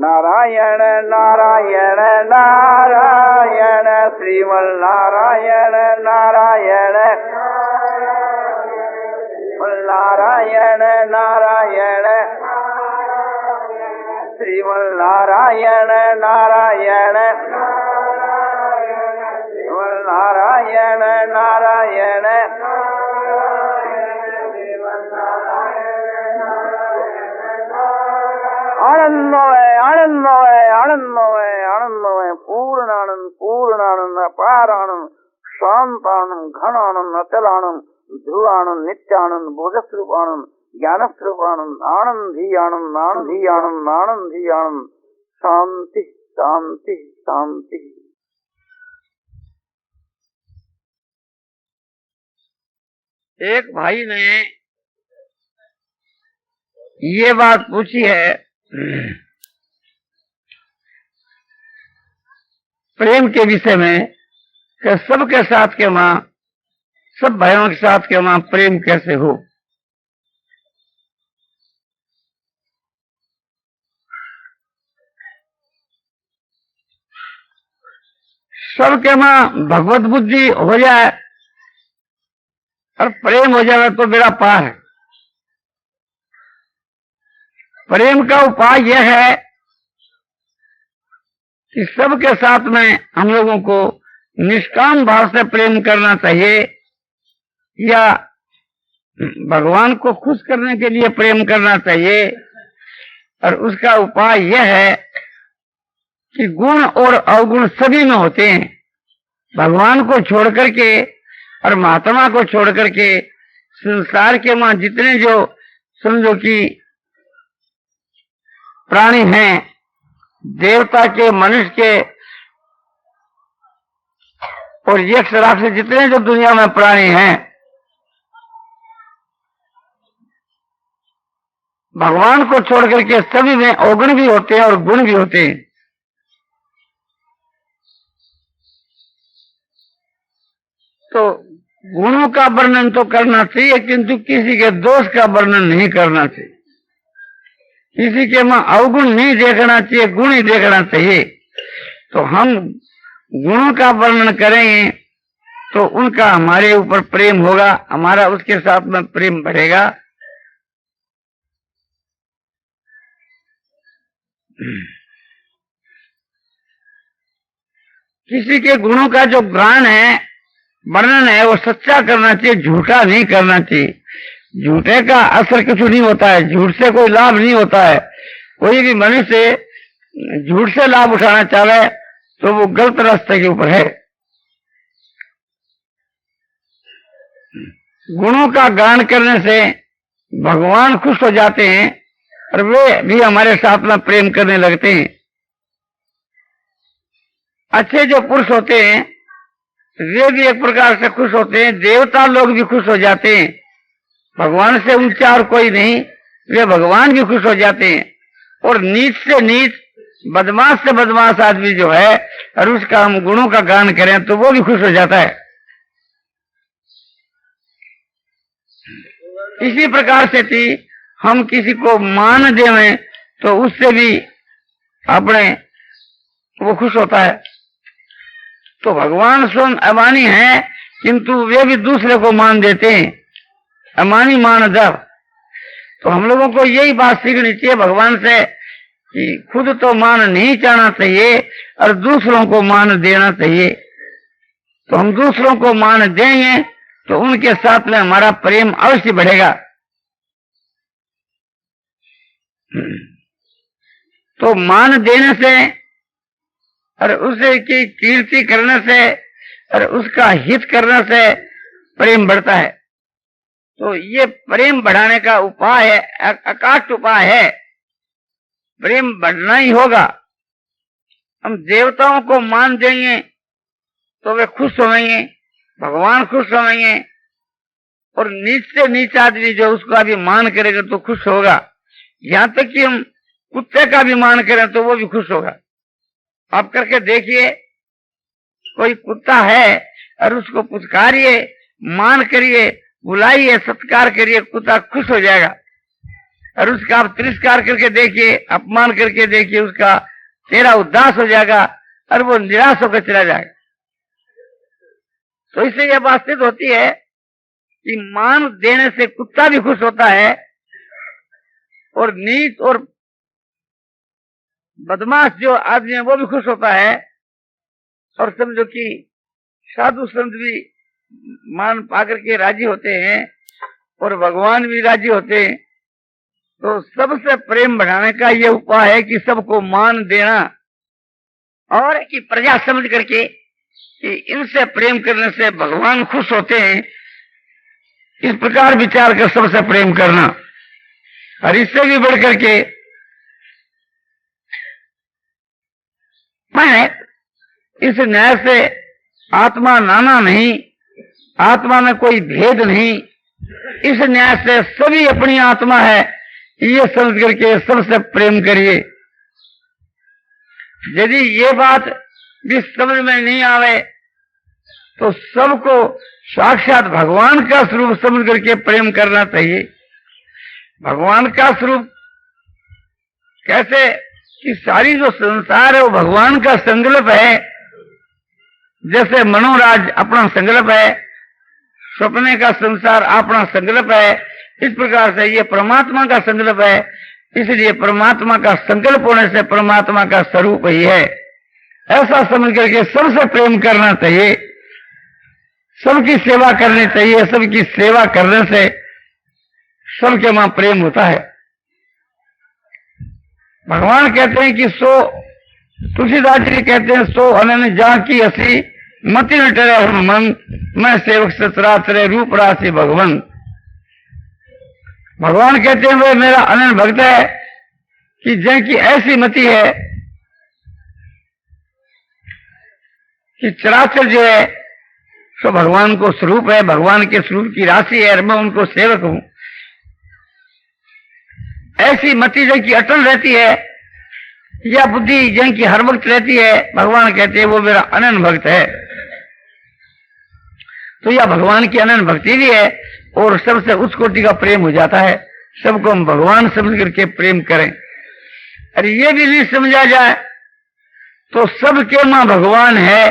नारायण नारायण नारायण श्रीमन नारायण नारायण नारायण नारायण श्रीमन नारायण नारायण नारायण नारायण आनंदमय आनंदमय आनंदमय आनंदमय पूर्णानंद पूर्णानंद अपार आनंद शांत आनंद घन आनंद अचल आनंद ध्रुव आनंद नित्यानंद बोधस्वरूप आनंद ज्ञान स्वरूप आनंद आनंद ही आनंद आनंद ही आनंद आनंद ही आनंद शांति शांति शांति। एक भाई ने ये बात पूछी है, प्रेम के विषय में कि सबके साथ के मां, सब भाइयों के साथ के मां प्रेम कैसे हो। सबके मां भगवत बुद्धि हो जाए और प्रेम हो जाए तो बेड़ा पार है। प्रेम का उपाय यह है कि सबके साथ में हम लोगों को निष्काम भाव से प्रेम करना चाहिए, या भगवान को खुश करने के लिए प्रेम करना चाहिए। और उसका उपाय यह है कि गुण और अवगुण सभी में होते हैं। भगवान को छोड़ करके और महात्मा को छोड़ करके संसार के मां जितने जो समझो कि प्राणी हैं, देवता के, मनुष्य के और यक्ष राक्षस जितने जो दुनिया में प्राणी हैं, भगवान को छोड़ करके सभी में अवगुण भी होते हैं और गुण भी होते हैं। तो गुणों का वर्णन तो करना चाहिए, किंतु किसी के दोष का वर्णन नहीं करना चाहिए। किसी के में अवगुण नहीं देखना चाहिए, गुण ही देखना चाहिए। तो हम गुणों का वर्णन करेंगे तो उनका हमारे ऊपर प्रेम होगा, हमारा उसके साथ में प्रेम बढ़ेगा। किसी के गुणों का जो गान है, वर्णन है, वो सच्चा करना चाहिए, झूठा नहीं करना चाहिए। झूठे का असर कुछ नहीं होता है, झूठ से कोई लाभ नहीं होता है। कोई भी मनुष्य झूठ से लाभ उठाना चाहे तो वो गलत रास्ते के ऊपर है। गुणों का गान करने से भगवान खुश हो जाते हैं और वे भी हमारे साथ में प्रेम करने लगते हैं। अच्छे जो पुरुष होते हैं वे भी एक प्रकार से खुश होते हैं, देवता लोग भी खुश हो जाते हैं। भगवान से ऊंचा और कोई नहीं, वे भगवान भी खुश हो जाते हैं। और नीच से नीच, बदमाश से बदमाश आदमी जो है और उसका हम गुणों का गान करें तो वो भी खुश हो जाता है। इसी प्रकार से थी, हम किसी को मान देवें तो उससे भी अपने वो खुश होता है। तो भगवान स्वयं अमानी है, किंतु वे भी दूसरे को मान देते हैं, अमानी मान जब। तो हम लोगों को यही बात सीखनी चाहिए भगवान से कि खुद तो मान नहीं चाहना चाहिए और दूसरों को मान देना चाहिए। तो हम दूसरों को मान देंगे तो उनके साथ में हमारा प्रेम अवश्य बढ़ेगा। तो मान देने से और उसे की कीर्ति करने से और उसका हित करने से प्रेम बढ़ता है। तो ये प्रेम बढ़ाने का उपाय है, अकाट उपाय है। प्रेम बढ़ना ही होगा। हम देवताओं को मान देंगे तो वे खुश होंगे, भगवान खुश होंगे। और नीच से नीच आदमी जो उसका भी मान करेगा तो खुश होगा। यहाँ तक कि हम कुत्ते का भी मान करें तो वो भी खुश होगा। आप करके देखिए, कोई कुत्ता है और उसको पुचकारिए, मान करिए, बुलाइए, सत्कार करिए, कुत्ता खुश हो जाएगा। और उसका आप तिरस्कार करके देखिए, अपमान करके देखिए, उसका चेहरा उदास हो जाएगा और वो निराश होकर चला जाएगा। तो इससे यह बात सिद्ध होती है कि मान देने से कुत्ता भी खुश होता है और नीच और बदमाश जो आदमी है वो भी खुश होता है। और समझो कि साधु संत भी मान पाकर के राजी होते हैं और भगवान भी राजी होते हैं। तो सबसे प्रेम बढ़ाने का यह उपाय है कि सबको मान देना और कि प्रजा समझ करके कि इनसे प्रेम करने से भगवान खुश होते हैं, इस प्रकार विचार कर सबसे प्रेम करना। और इससे भी बढ़ करके मैं इस न्याय से आत्मा नाना नहीं, आत्मा में कोई भेद नहीं, इस न्याय से सभी अपनी आत्मा है, ये समझ करके सबसे प्रेम करिए। यदि ये बात भी समझ में नहीं आवे तो सबको साक्षात भगवान का स्वरूप समझ करके प्रेम करना चाहिए। भगवान का स्वरूप कैसे कि सारी जो संसार है वो भगवान का संकल्प है। जैसे मनोराज अपना संकल्प है, सपने का संसार अपना संकल्प है, इस प्रकार से ये परमात्मा का संकल्प है। इसलिए परमात्मा का संकल्प होने से परमात्मा का स्वरूप ही है, ऐसा समझ करके सबसे प्रेम करना चाहिए, सबकी सेवा करनी चाहिए। सबकी सेवा करने से सबके वहां प्रेम होता है। भगवान कहते हैं कि सो तुलसीदास जी कहते हैं सो अनन जा की हसी मति न टरे मन, मैं सेवक सचराचरे रूप राशि भगवान। भगवान कहते हैं वह मेरा अनन भक्त है कि जिनकी ऐसी मति है कि चराचर जो है सो भगवान को स्वरूप है, भगवान के स्वरूप की राशि है और मैं उनको सेवक हूं। ऐसी मति जिनकी अटल रहती है या बुद्धि जिनकी हर वक्त रहती है, भगवान कहते हैं वो मेरा अनन्य भक्त है। तो यह भगवान की अनन्य भक्ति भी है और सबसे उच्च कोटि का प्रेम हो जाता है। सबको हम भगवान समझ करके प्रेम करें। अरे ये भी नहीं समझा जाए तो सबके मां भगवान है,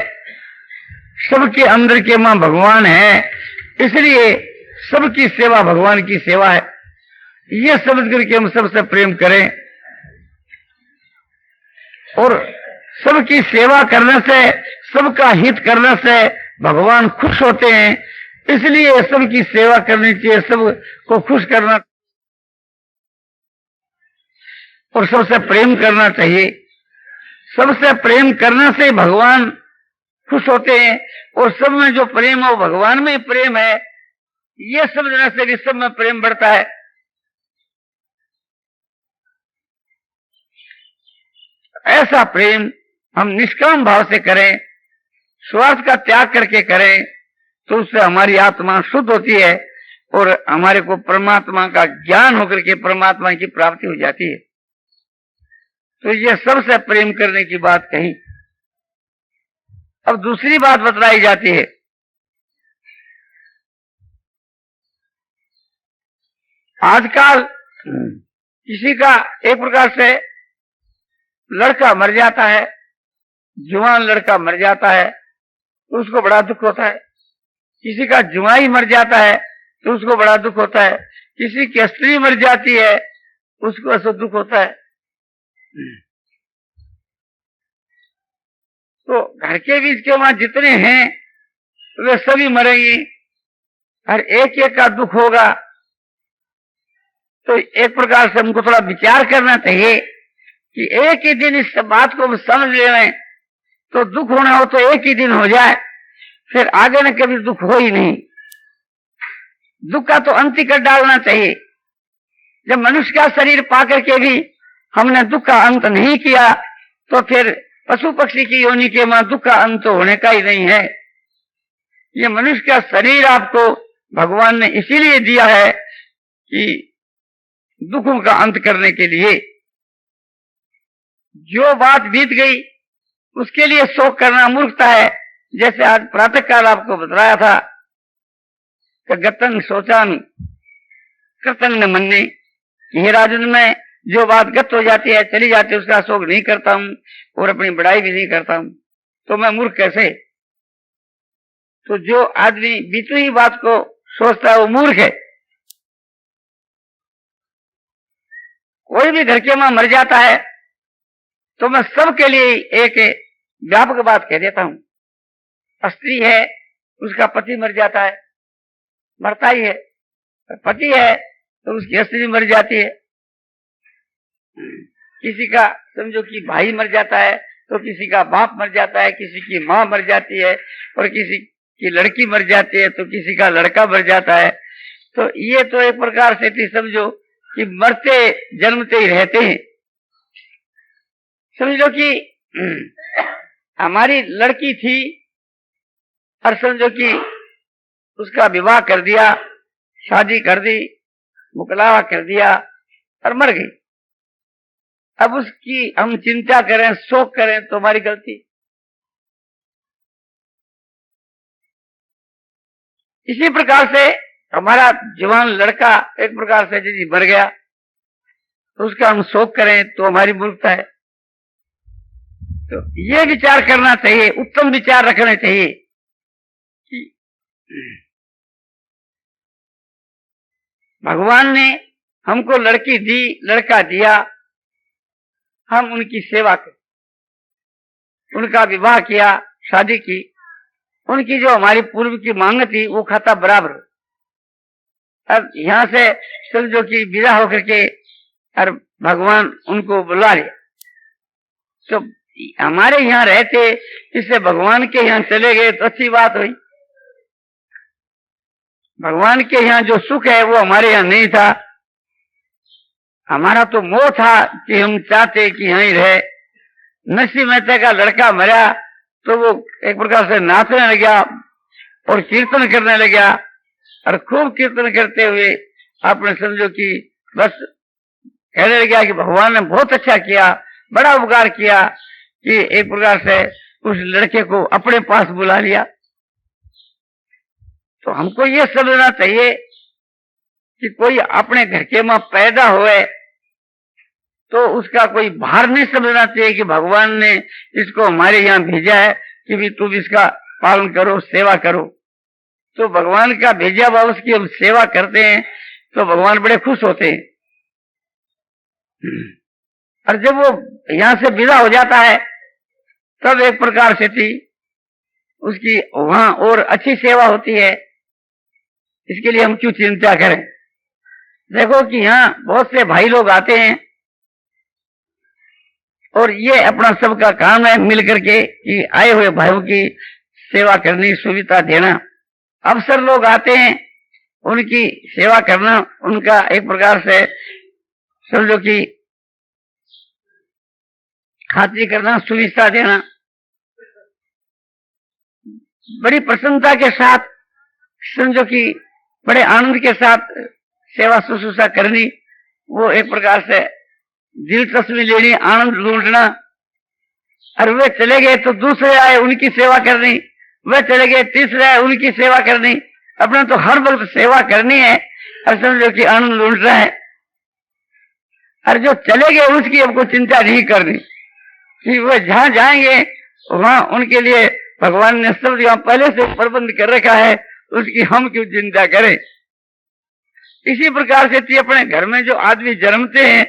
सबके अंदर के मां भगवान है, इसलिए सबकी सेवा भगवान की सेवा है। ये समझ करके हम सबसे प्रेम करें और सबकी सेवा करने से, सबका हित करने से भगवान खुश होते हैं। इसलिए सबकी सेवा करनी चाहिए, सबको खुश करना और सबसे प्रेम करना चाहिए। सबसे प्रेम करने से भगवान खुश होते हैं और सब में जो प्रेम है वो भगवान में ही प्रेम है, ये समझने से भी सब में प्रेम बढ़ता है। ऐसा प्रेम हम निष्काम भाव से करें, स्वार्थ का त्याग करके करें, तो उससे हमारी आत्मा शुद्ध होती है और हमारे को परमात्मा का ज्ञान होकर के परमात्मा की प्राप्ति हो जाती है। तो ये सबसे प्रेम करने की बात कही। अब दूसरी बात बतलाई जाती है। आजकल किसी का एक प्रकार से लड़का मर जाता है, जवान लड़का मर जाता है तो उसको बड़ा दुख होता है। किसी का जुआई मर जाता है तो उसको बड़ा दुख होता है। किसी की स्त्री मर जाती है उसको ऐसा दुख होता है। तो घर के बीच के वहां जितने हैं वे सभी मरेंगे और एक एक का दुख होगा। तो एक प्रकार से हमको थोड़ा विचार करना चाहिए कि एक ही दिन इस बात को हम समझ लें तो दुख होना हो तो एक ही दिन हो जाए, फिर आगे न कभी दुख हो ही नहीं। दुख का तो अंत ही कर डालना चाहिए। जब मनुष्य का शरीर पाकर के भी हमने दुख का अंत नहीं किया तो फिर पशु पक्षी की योनि के वहां दुख का अंत तो होने का ही नहीं है। ये मनुष्य का शरीर आपको भगवान ने इसीलिए दिया है कि दुखों का अंत करने के लिए। जो बात बीत गई उसके लिए शोक करना मूर्खता है। जैसे आज प्रातः काल आपको बताया था कि गतन सोचान कृतन न मन्ने, हे राजन, मैं जो बात गत हो जाती है, चली जाती है, उसका शोक नहीं करता हूं और अपनी बड़ाई भी नहीं करता हूं, तो मैं मूर्ख कैसे? तो जो आदमी बीती हुई बात को सोचता है वो मूर्ख है। कोई भी घर के मां मर जाता है तो मैं सबके लिए एक व्यापक बात कह देता हूं। स्त्री है, उसका पति मर जाता है, मरता ही है। पति है तो उसकी स्त्री मर जाती है। किसी का समझो कि भाई मर जाता है तो किसी का बाप मर जाता है, किसी की माँ मर जाती है, और किसी की लड़की मर जाती है तो किसी का लड़का मर जाता है। तो ये तो एक प्रकार से थी, समझो कि मरते जन्मते ही रहते हैं। समझो कि हमारी लड़की थी और समझो कि उसका विवाह कर दिया, शादी कर दी, मुकलावा कर दिया और मर गई। अब उसकी हम चिंता करें, शोक करें तो हमारी गलती। इसी प्रकार से हमारा जवान लड़का एक प्रकार से यदि मर गया तो उसका हम शोक करें तो हमारी मूर्खता है। तो ये विचार करना चाहिए, उत्तम विचार रखने चाहिए कि भगवान ने हमको लड़की दी, लड़का दिया, हम उनकी सेवा करें, उनका विवाह किया, शादी की, उनकी जो हमारी पूर्व की मांग थी वो खाता बराबर। अब यहां से समझो कि विदा होकर के और भगवान उनको बुला लिया, तो हमारे यहाँ रहते इससे भगवान के यहाँ चले गए तो अच्छी बात हुई। भगवान के यहाँ जो सुख है वो हमारे यहाँ नहीं था। हमारा तो मोह था कि हम चाहते कि यहीं रहे। नरसिंह मेहता का लड़का मरा तो वो एक प्रकार से नाचने लगा और कीर्तन करने लगा, और खूब कीर्तन करते हुए आपने समझो कि बस कहने लगा कि भगवान ने बहुत अच्छा किया, बड़ा उपकार किया कि एक प्रकार से उस लड़के को अपने पास बुला लिया। तो हमको ये समझना चाहिए कि कोई अपने घर के मां पैदा हुए तो उसका कोई भार नहीं समझना चाहिए कि भगवान ने इसको हमारे यहाँ भेजा है कि भी तुम इसका पालन करो, सेवा करो। तो भगवान का भेजा हुआ उसकी हम सेवा करते हैं तो भगवान बड़े खुश होते हैं। और जब वो यहाँ से विदा हो जाता है तब एक प्रकार से थी उसकी वहां और अच्छी सेवा होती है। इसके लिए हम क्यों चिंता करें? देखो कि यहाँ बहुत से भाई लोग आते हैं और ये अपना सबका काम है मिलकर के कि आए हुए भाइयों की सेवा करनी, सुविधा देना। अवसर लोग आते हैं, उनकी सेवा करना, उनका एक प्रकार से समझो कि खातिरी करना, सुविधा देना, बड़ी प्रसन्नता के साथ समझो कि बड़े आनंद के साथ सेवा शुश्रूषा करनी, वो एक प्रकार से दिलचस्पी लेनी, आनंद लूटना। और वे चले गए तो दूसरे आए, उनकी सेवा करनी, वे चले गए तीसरे आए, उनकी सेवा करनी। अपने तो हर वक्त सेवा करनी है और समझो कि आनंद लूटना है। और जो चले गए उसकी हमको चिंता नहीं करनी कि वो जहां जाएंगे वहां उनके लिए भगवान ने सब जगह पहले से प्रबंध कर रखा है, उसकी हम क्यों चिंता करें। इसी प्रकार से अपने घर में जो आदमी जन्मते हैं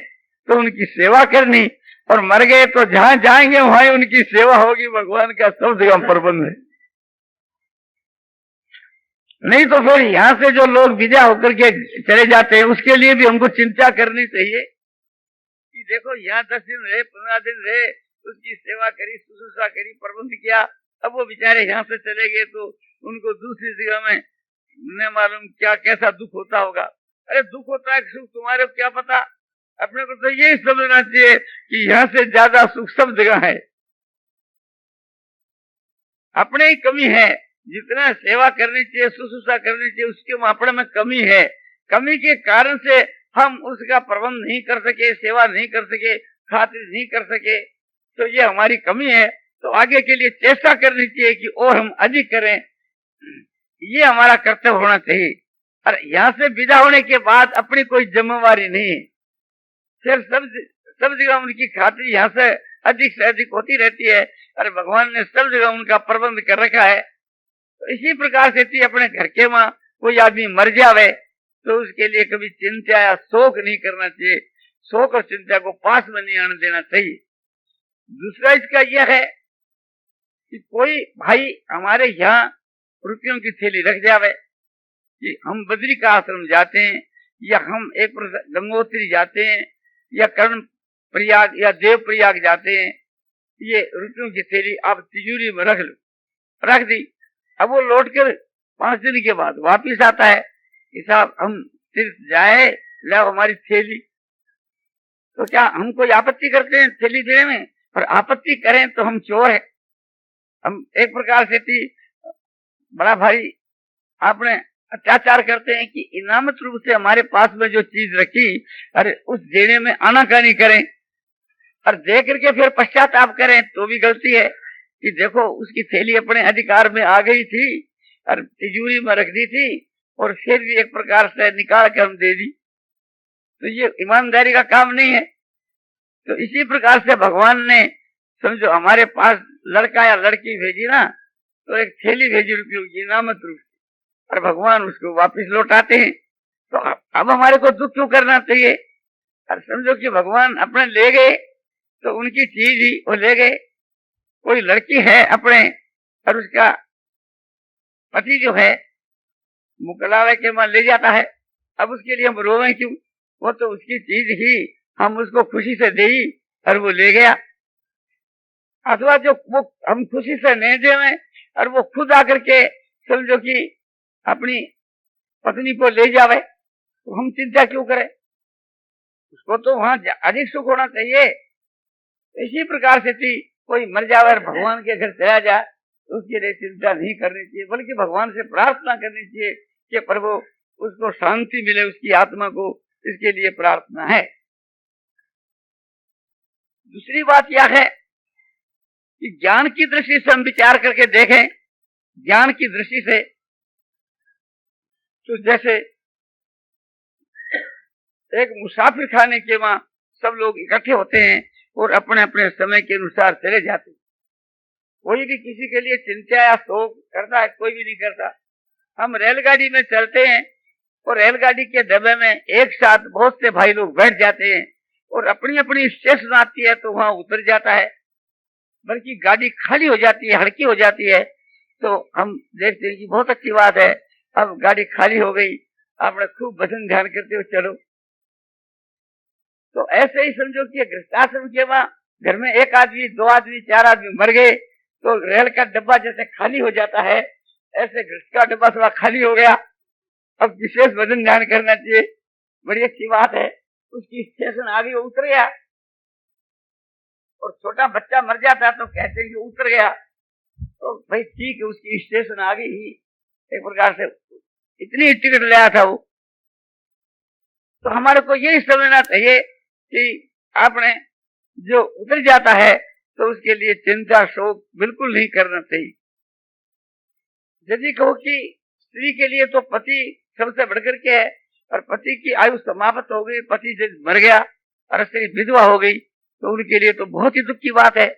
तो उनकी सेवा करनी, और मर गए तो जहां जाएंगे वहां उनकी सेवा होगी। भगवान का सब जगह प्रबंध है। नहीं तो फिर यहाँ से जो लोग विदा होकर के चले जाते हैं उसके लिए भी हमको चिंता करनी चाहिए कि देखो यहाँ 10 दिन रहे, 15 दिन रहे, उसकी सेवा करी, शुश्रूषा करी, प्रबंध किया। अब वो बेचारे यहाँ से चले गए तो उनको दूसरी जगह में न मालूम क्या कैसा दुख होता होगा। अरे दुख होता है, सुख तुम्हारे को क्या पता। अपने को तो यही समझना चाहिए कि यहाँ से ज्यादा सुख सब जगह है। अपने ही कमी है, जितना सेवा करनी चाहिए, शुश्रूषा करनी चाहिए, उसके अपने में कमी है। कमी के कारण से हम उसका प्रबंध नहीं कर सके, सेवा नहीं कर सके, खातिर नहीं कर सके, तो ये हमारी कमी है। तो आगे के लिए चेष्टा करनी चाहिए कि और हम अधिक करें, ये हमारा कर्तव्य होना चाहिए। और यहाँ से विदा होने के बाद अपनी कोई जिम्मेवारी नहीं है। फिर सब जगह उनकी खातिर यहाँ से अधिक होती रहती है। अरे भगवान ने सब जगह उनका प्रबंध कर रखा है। तो इसी प्रकार से थी अपने घर के वहां कोई आदमी मर जावे तो उसके लिए कभी चिंता या शोक नहीं करना चाहिए। शोक और चिंता को पास में नहीं आने देना चाहिए। दूसरा इसका यह है कि कोई भाई हमारे यहाँ रुपयों की थैली रख जावे कि हम बद्री का आश्रम जाते हैं या हम एक गंगोत्री जाते हैं या कर्ण प्रयाग या देव प्रयाग जाते हैं, ये रुपयों की थैली आप तिजोरी में रख दी। अब वो लौट कर 5 दिन के बाद वापिस आता है कि साहब हम तीर्थ जाए, लाओ हमारी थैली। तो क्या हम कोई आपत्ति करते हैं थैली देने में? और आपत्ति करें तो हम चोर है। हम एक प्रकार से थी बड़ा भारी आपने अत्याचार करते हैं कि इनामत रूप से हमारे पास में जो चीज रखी, अरे उस देने में आनाकानी करें और दे करके फिर पश्चाताप करें तो भी गलती है कि देखो उसकी थैली अपने अधिकार में आ गई थी और तिजोरी में रख दी थी और फिर भी एक प्रकार से निकाल कर हम दे दी, तो ये ईमानदारी का काम नहीं है। तो इसी प्रकार से भगवान ने समझो हमारे पास लड़का या लड़की भेजी ना, तो एक थैली भेजी रुपयों की इनामत रूप से, और भगवान उसको वापस लौटाते हैं। तो अब हमारे को दुख क्यों करना चाहिए? और समझो कि भगवान अपने ले गए तो उनकी चीज ही वो ले गए। कोई लड़की है अपने और उसका पति जो है मुकलावे के वहां ले जाता है, अब उसके लिए हम रोवें क्यों? वो तो उसकी चीज ही हम उसको खुशी से दे और वो ले गया। अथवा जो वो हम खुशी से नहीं देवे और वो खुद आकर के समझो कि अपनी पत्नी को ले जावे, तो हम चिंता क्यों करें? उसको तो वहां अधिक सुख होना चाहिए। इसी प्रकार से थी कोई मर जावे और भगवान के घर चला जाए तो उसके लिए चिंता नहीं करनी चाहिए, बल्कि भगवान से प्रार्थना करनी चाहिए कि प्रभु उसको शांति मिले, उसकी आत्मा को, इसके लिए प्रार्थना है। दूसरी बात यह है कि ज्ञान की दृष्टि से हम विचार करके देखें, ज्ञान की दृष्टि से तो जैसे एक मुसाफिर खाने के वहां सब लोग इकट्ठे होते हैं और अपने अपने समय के अनुसार चले जाते हैं। कोई भी किसी के लिए चिंता या शोक करता है? कोई भी नहीं करता। हम रेलगाड़ी में चलते हैं और रेलगाड़ी के डब्बे में एक साथ बहुत से भाई लोग बैठ जाते हैं और अपनी अपनी स्टेशन आती है तो वहां उतर जाता है, बल्कि गाड़ी खाली हो जाती है, हल्की हो जाती है, तो हम देखते हैं कि बहुत अच्छी बात है, अब गाड़ी खाली हो गई, आपने खूब भजन ध्यान करते हो चलो। तो ऐसे ही समझो कि गृहस्थाश्रम के वहां घर में 1 आदमी 2 आदमी 4 आदमी मर गए तो रेल का डब्बा जैसे खाली हो जाता है, ऐसे गृहस्थ का डब्बा थोड़ा खाली हो गया। अब विशेष भजन ध्यान करना चाहिए, बड़ी अच्छी बात है। उसकी स्टेशन आ गई, वो उतर गया। और छोटा बच्चा मर जाता तो कहते हैं कि उतर गया, तो भाई ठीक है, उसकी स्टेशन आ गई ही, एक प्रकार से इतनी टिकट ले आया था वो। तो हमारे को यही समझना चाहिए कि आपने जो उतर जाता है तो उसके लिए चिंता शोक बिल्कुल नहीं करना चाहिए। यदि कहो कि स्त्री के लिए तो पति सबसे बढ़कर के है और पति की आयु समाप्त हो गई, पति जब मर गया और स्त्री विधवा हो गई तो उनके लिए तो बहुत ही दुख की बात है।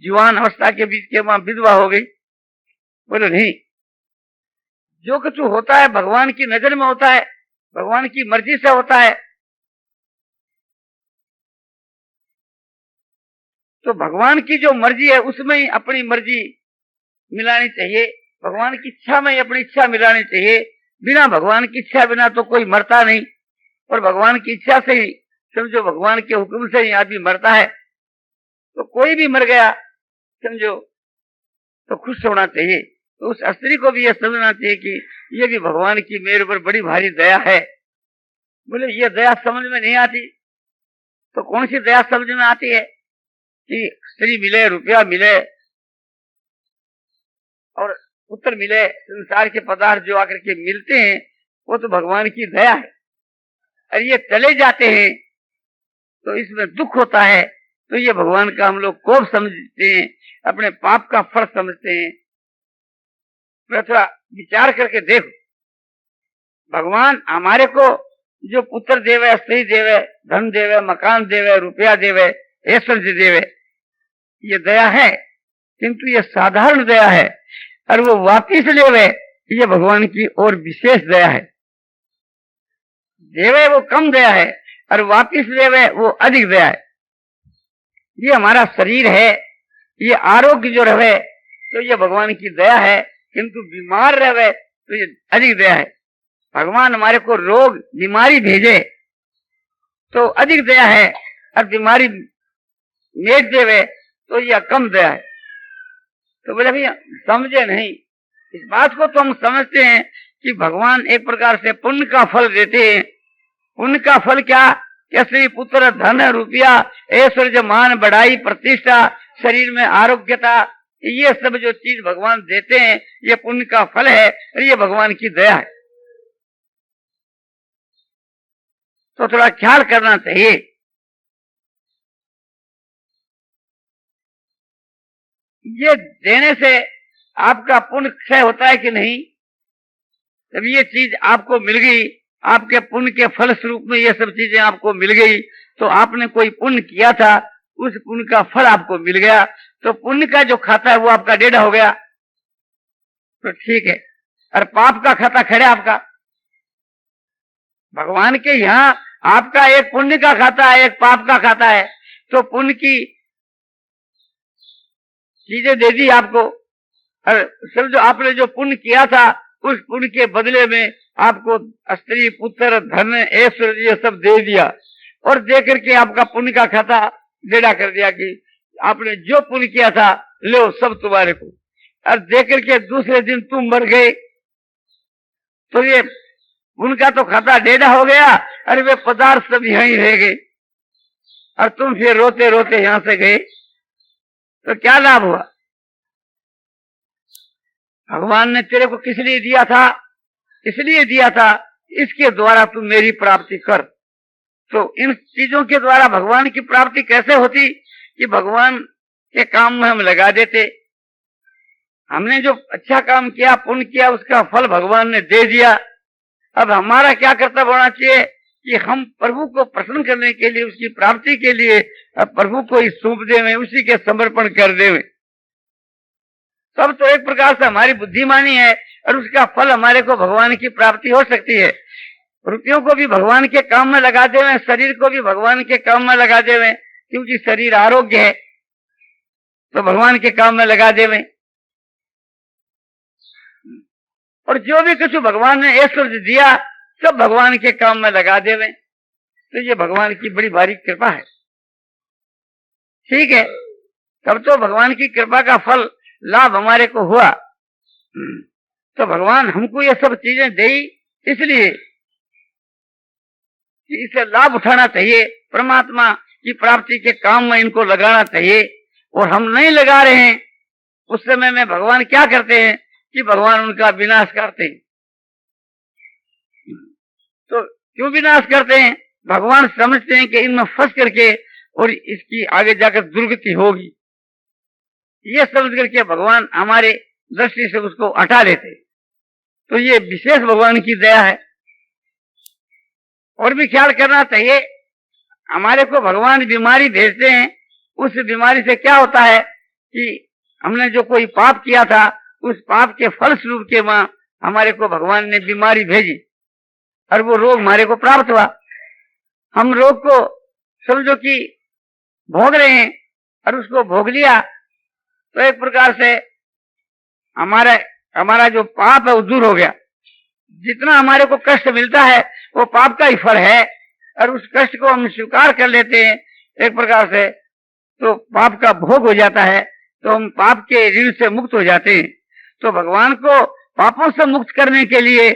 जवान अवस्था के बीच के वहां विधवा हो गई। बोले नहीं, जो कुछ होता है भगवान की नजर में होता है, भगवान की मर्जी से होता है। तो भगवान की जो मर्जी है उसमें ही अपनी मर्जी मिलानी चाहिए, भगवान की इच्छा में ही अपनी इच्छा मिलानी चाहिए। बिना भगवान की इच्छा बिना तो कोई मरता नहीं, और भगवान की इच्छा से ही समझो भगवान के हुक्म से ही आदमी मरता है। तो कोई भी मर गया समझो तो खुश होना चाहिए। तो उस स्त्री को भी यह समझना चाहिए कि ये भी भगवान की मेरे पर बड़ी भारी दया है। बोले ये दया समझ में नहीं आती, तो कौन सी दया समझ में आती है कि स्त्री मिले, रुपया मिले और पुत्र मिले, संसार के पदार्थ जो आकर के मिलते हैं वो तो भगवान की दया है। और ये चले जाते हैं तो इसमें दुख होता है, तो ये भगवान का हम लोग कोप समझते हैं, अपने पाप का फल समझते हैं। मैं थोड़ा विचार करके देखो, भगवान हमारे को जो पुत्र देवे, स्त्री देवे, धन देवे, मकान देवे, रुपया देवे, ऐश्वर्य देवे, ये दया है, किंतु ये साधारण दया है। और वो वापिस लेवे, ये भगवान की और विशेष दया है। देवे वो कम दया है और वापिस लेवे वो अधिक दया है। ये हमारा शरीर है, ये आरोग्य जो रहे तो ये भगवान की दया है, किंतु बीमार रहे तो ये अधिक दया है। भगवान हमारे को रोग बीमारी भेजे तो अधिक दया है, और बीमारी मेट देवे तो यह कम दया है। तो बोले भैया समझे नहीं, इस बात को तो हम समझते हैं कि भगवान एक प्रकार से पुण्य का फल देते हैं। पुण्य का फल क्या? स्त्री पुत्र धन रुपया ऐश्वर्य मान बढ़ाई प्रतिष्ठा शरीर में आरोग्यता, ये सब जो चीज भगवान देते हैं ये पुण्य का फल है और ये भगवान की दया है। तो थोड़ा ख्याल करना चाहिए। ये देने से आपका पुण्य क्षय होता है कि नहीं? जब ये चीज आपको मिल गई, आपके पुण्य के फल स्वरूप में ये सब चीजें आपको मिल गई, तो आपने कोई पुण्य किया था, उस पुण्य का फल आपको मिल गया, तो पुण्य का जो खाता है वो आपका डेढ़ा हो गया, तो ठीक है। और पाप का खाता खड़ा आपका। भगवान के यहाँ आपका एक पुण्य का खाता है, एक पाप का खाता है। तो पुण्य की चीजें दे दी आपको, और सब जो आपने जो पुण्य किया था उस पुण्य के बदले में आपको स्त्री पुत्र धन ऐश्वर्य ये सब दे दिया, और दे करके आपका पुण्य का खाता डेढ़ा कर दिया कि आपने जो पुण्य किया था लो सब तुम्हारे को, और दे करके दूसरे दिन तुम मर गए, तो ये उनका तो खाता डेढ़ा हो गया, और वे पदार्थ सब यहीं रह गए, और तुम फिर रोते रोते यहां से गए, तो क्या लाभ हुआ? भगवान ने तेरे को किस लिए दिया था? इसलिए दिया था इसके द्वारा तू मेरी प्राप्ति कर। तो इन चीजों के द्वारा भगवान की प्राप्ति कैसे होती? कि भगवान के काम में हम लगा देते। हमने जो अच्छा काम किया, पुण्य किया, उसका फल भगवान ने दे दिया। अब हमारा क्या कर्तव्य होना चाहिए कि हम प्रभु को प्रसन्न करने के लिए, उसकी प्राप्ति के लिए प्रभु को ही सौंप देवें, उसी के समर्पण कर देवें। तब तो एक प्रकार से हमारी बुद्धिमानी है और उसका फल हमारे को भगवान की प्राप्ति हो सकती है। रुपयों को भी भगवान के काम में लगा देवें, शरीर को भी भगवान के काम में लगा देवें, क्योंकि शरीर आरोग्य है तो भगवान के काम में लगा देवें। और जो भी कुछ भगवान ने ऐश्वर्य दिया सब भगवान के काम में लगा देवें, तो ये भगवान की बड़ी भारी कृपा है। ठीक है, तब तो भगवान की कृपा का फल लाभ हमारे को हुआ। तो भगवान हमको ये सब चीजें दे इसलिए कि इसे लाभ उठाना चाहिए, परमात्मा की प्राप्ति के काम में इनको लगाना चाहिए। और हम नहीं लगा रहे हैं, उस समय में भगवान क्या करते हैं कि भगवान उनका विनाश करते हैं। तो क्यों विनाश करते हैं? भगवान समझते हैं कि इनमें फंस करके और इसकी आगे जाकर दुर्गति होगी, ये समझ करके भगवान हमारे दृष्टि से उसको हटा लेते। तो ये विशेष भगवान की दया है। और भी ख्याल करना चाहिए, हमारे को भगवान बीमारी भेजते हैं, उस बीमारी से क्या होता है कि हमने जो कोई पाप किया था उस पाप के फल स्वरूप के वहां हमारे को भगवान ने बीमारी भेजी और वो रोग हमारे को प्राप्त हुआ। हम रोग को समझो कि भोग रहे हैं और उसको भोग लिया, तो एक प्रकार से हमारा जो पाप है वो दूर हो गया। जितना हमारे को कष्ट मिलता है वो पाप का ही फल है, और उस कष्ट को हम स्वीकार कर लेते हैं एक प्रकार से, तो पाप का भोग हो जाता है, तो हम पाप के ऋण से मुक्त हो जाते हैं। तो भगवान को पापों से मुक्त करने के लिए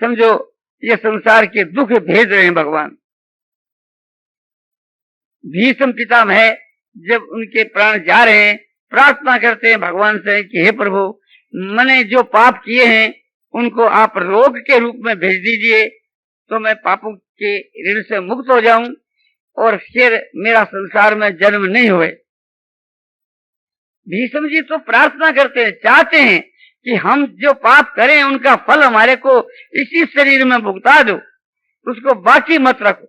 समझो ये संसार के दुख भेज रहे हैं भगवान। भीष्म पितामह है, जब उनके प्राण जा रहे हैं, प्रार्थना करते हैं भगवान से कि हे प्रभु, मैंने जो पाप किए हैं उनको आप रोग के रूप में भेज दीजिए, तो मैं पापों के ऋण से मुक्त हो जाऊं और फिर मेरा संसार में जन्म नहीं हुए। भीष्म जी तो प्रार्थना करते हैं, चाहते हैं कि हम जो पाप करें उनका फल हमारे को इसी शरीर में भुगता दो, उसको बाकी मत रखो,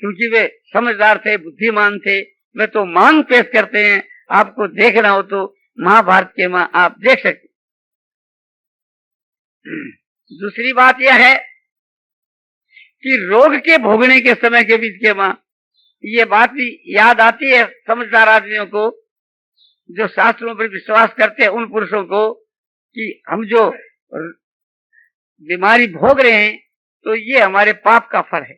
क्योंकि वे समझदार थे, बुद्धिमान थे। वे तो मांग पेश करते हैं, आपको देखना हो तो महाभारत के मां आप देख सकते। दूसरी बात यह है कि रोग के भोगने के समय के बीच के मां ये बात भी याद आती है समझदार आदमियों को, जो शास्त्रों पर विश्वास करते हैं, उन पुरुषों को, कि हम जो बीमारी भोग रहे हैं तो ये हमारे पाप का फल है,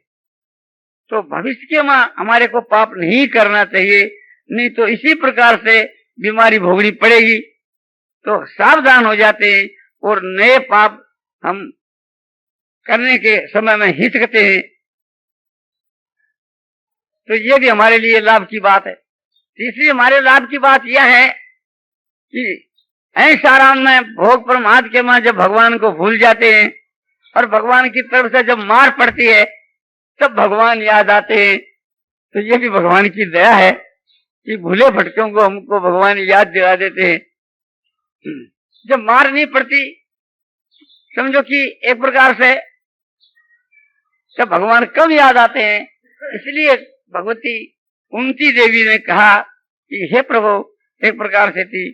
तो भविष्य के मां हमारे को पाप नहीं करना चाहिए, नहीं तो इसी प्रकार से बीमारी भोगनी पड़ेगी। तो सावधान हो जाते हैं और नए पाप हम करने के समय में हिचकते हैं। तो ये भी हमारे लिए लाभ की बात है। तीसरी हमारे लाभ की बात यह है कि ऐशाराम में भोग प्रमाद के मां जब भगवान को भूल जाते हैं और भगवान की तरफ से जब मार पड़ती है तब भगवान याद आते हैं। तो ये भी भगवान की दया है कि भूले भटकों को हमको भगवान याद दिला देते हैं। जब मार नहीं पड़ती, समझो कि एक प्रकार से जब भगवान कब याद आते हैं, इसलिए भगवती कुंती देवी ने कहा कि हे प्रभु, एक प्रकार से थी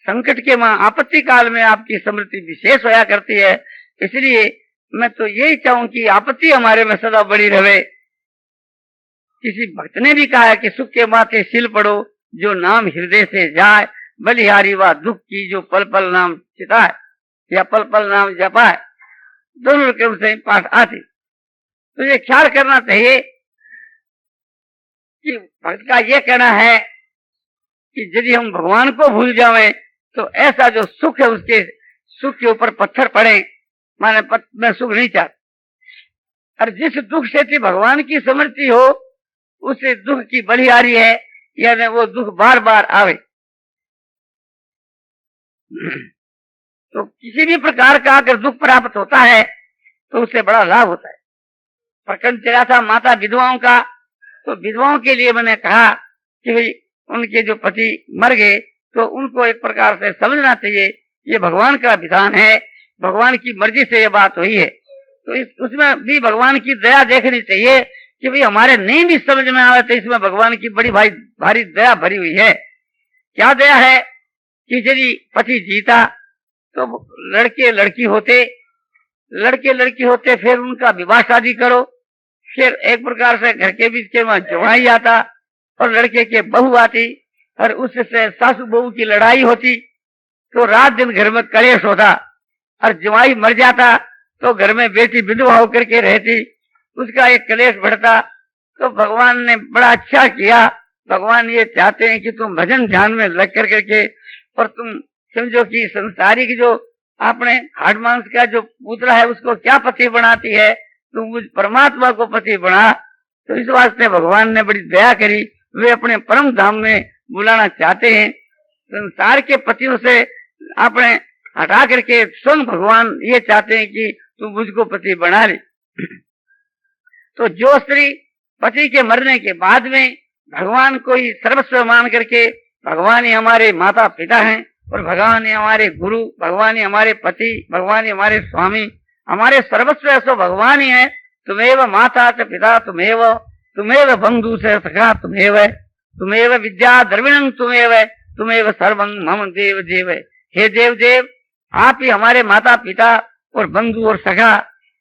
संकट के मां आपत्ति काल में आपकी स्मृति विशेष होया करती है, इसलिए मैं तो यही चाहूं कि आपत्ति हमारे में सदा बड़ी रहे। किसी भक्त ने भी कहा है कि सुख के माथे सिल पड़ो, जो नाम हृदय से जाए, बलिहारी व दुख की जो पल पल नाम चिताए या पल पल नाम जपाए, दोनों क्रम से पाठ आती। तो ये ख्याल करना चाहिए कि भक्त का ये कहना है कि यदि हम भगवान को भूल जाएं तो ऐसा जो सुख है उसके सुख के ऊपर पत्थर पड़े, माने मैं सुख नहीं चाहता। और जिस दुख से थी भगवान की स्मृति हो, उसे दुख की बलिहारी है, यानी वो दुख बार बार आवे। तो किसी भी प्रकार का अगर दुख प्राप्त होता है तो उससे बड़ा लाभ होता है। प्रकरण चला था माता विधवाओं का, तो विधवाओं के लिए मैंने कहा कि भाई उनके जो पति मर गए तो उनको एक प्रकार से समझना चाहिए ये भगवान का विधान है, भगवान की मर्जी से ये बात हुई है। तो उसमें भी भगवान की दया देखनी चाहिए कि भाई हमारे नहीं भी समझ में आवे तो इसमें भगवान की बड़ी भारी दया भरी हुई है। क्या दया है कि यदि पति जीता तो लड़के लड़की होते, लड़के लड़की होते, फिर उनका विवाह शादी करो, फिर एक प्रकार से घर के बीच के वहां जवाई आता और लड़के के बहू आती और उससे सासू बहू की लड़ाई होती, तो रात दिन घर में कलेश होता, और जवाई मर जाता तो घर में बेटी विधवा होकर के रहती, उसका एक कलेश बढ़ता। तो भगवान ने बड़ा अच्छा किया, भगवान ये चाहते हैं कि तुम भजन ध्यान में लग कर करके और तुम समझो कि संसारिक जो अपने हाड़ मांस का जो पुतला है उसको क्या पति बनाती है, तुम मुझ परमात्मा को पति बना। तो इस वास्ते भगवान ने बड़ी दया करी, वे अपने परम धाम में बुलाना चाहते हैं। संसार के पतियों से अपने हटा करके स्वयं भगवान ये चाहते हैं कि तू मुझको पति बना ले। तो जो स्त्री पति के मरने के बाद में भगवान को ही सर्वस्व मान करके, भगवान ही हमारे माता पिता हैं और भगवान ही हमारे गुरु, भगवान ही हमारे पति, भगवान ही हमारे स्वामी, हमारे सर्वस्व ऐसा भगवान ही है। तुम्हेव माता च पिता तुम्हेव, तुम्हेव बंधु से सखा तुम्हेव, तुम्हेव विद्या द्रविणं तुम्हेव, तुम्हेव सर्वं मम देव देव। हे देव देव, आप ही हमारे माता पिता और बंधु और सखा,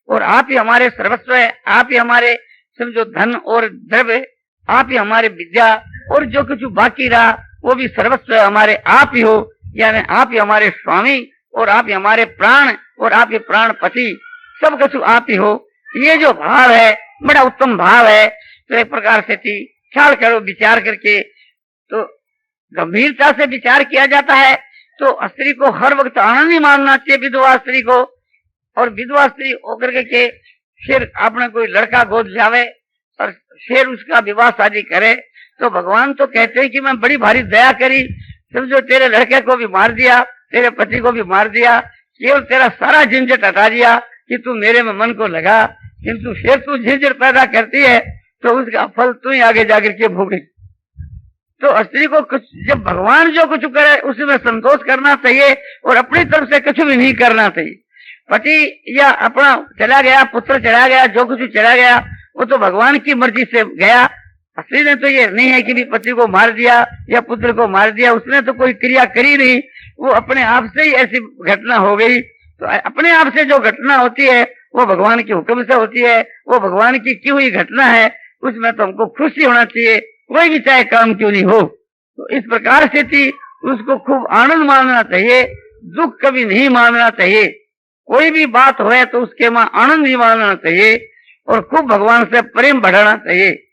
और आप ही हमारे सर्वस्व है, आप ही हमारे समझो धन और द्रव्य, आप ही हमारे विद्या, और जो कुछ बाकी रहा वो भी सर्वस्व हमारे आप ही हो, यानी आप ही हमारे स्वामी और आप ही हमारे प्राण और आप ही प्राणपति, सब कुछ आप ही हो। ये जो भाव है बड़ा उत्तम भाव है। तो एक प्रकार से थी ख्याल करो विचार करके, तो गंभीरता से विचार किया जाता है तो स्त्री को हर वक्त आनंद ही मानना चाहिए, विधवा स्त्री को। और विधवा स्त्री होकर के फिर अपने कोई लड़का गोद जावे और फिर उसका विवाह शादी करे, तो भगवान तो कहते हैं कि मैं बड़ी भारी दया करी, समझो तेरे लड़के को भी मार दिया, तेरे पति को भी मार दिया, केवल तेरा सारा झंझट हटा दिया कि तू मेरे में मन को लगा, किंतु फिर तू झंझट पैदा करती है तो उसका फल तू ही आगे जाकर के भोगे। तो स्त्री को कुछ, जब भगवान जो कुछ करे उसमें संतोष करना चाहिए और अपनी तरफ से कुछ भी नहीं करना चाहिए। पति या अपना चला गया, पुत्र चला गया, जो कुछ चला गया वो तो भगवान की मर्जी से गया। असली ने तो ये नहीं है कि भी पति को मार दिया या पुत्र को मार दिया, उसने तो कोई क्रिया करी नहीं, वो अपने आप से ही ऐसी घटना हो गई। तो अपने आप से जो घटना होती है वो भगवान के हुक्म से होती है, वो भगवान की की हुई घटना है, उसमें तो हमको खुशी होना चाहिए, कोई भी चाहे काम क्यों नहीं हो। तो इस प्रकार से थी, उसको खूब आनंद मानना चाहिए, दुख कभी नहीं मानना चाहिए। कोई भी बात हो तो उसके में आनंद ही मानना चाहिए और खूब भगवान से प्रेम बढ़ाना चाहिए।